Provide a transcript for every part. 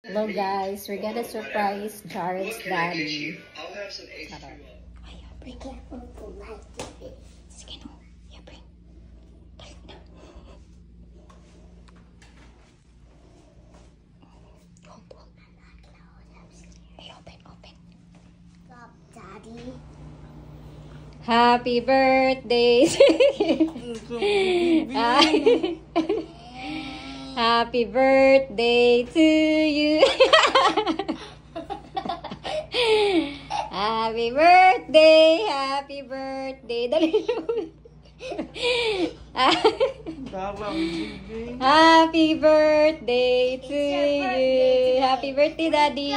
Hello guys, we're gonna surprise Jared's daddy. I'll have some H2O. Ayaw, bring. Sige no, yeah, bring. Talit na. Hold. Ay, open. Stop, Daddy. Happy birthday! Happy birthday to you. Happy birthday. Dali. Happy birthday to you. Happy birthday, Daddy.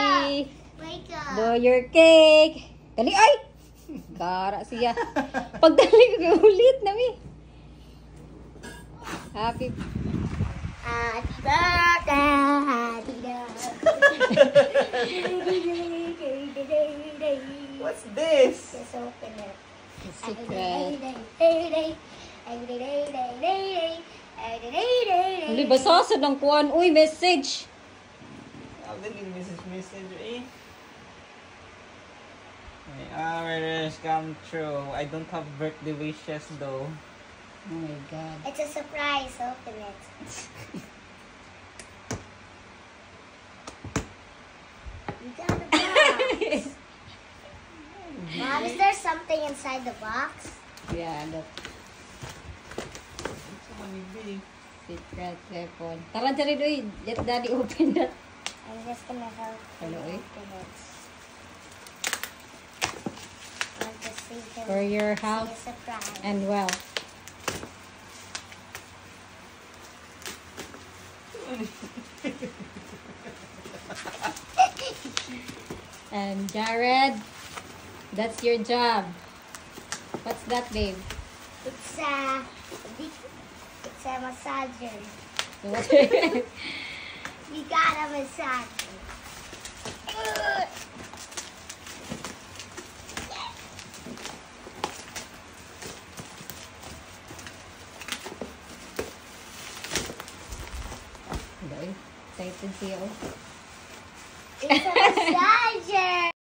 Wake up. Do your cake. Dali, ay! Kara siya. Pagdali ko ulit nami. Happy birthday. What's this? Just open it. secret. Secret. Uli, basasa ng kuwan. Uy, message. I'll look at message eh. My wish come true. I don't have birthday wishes though. Oh my God. It's a surprise. Open it. You got the box. Mom, is there something inside the box? Yeah, that It's only big. secret weapon. Tara, Jared, uy. Let Daddy open that. I'm just gonna help you Hello, eh? open it. I want to see him For your see a health surprise. and wealth. And Jared, that's your job. What's that, babe? It's a massager. You got a massager. Excited siya, oh. It's a massager.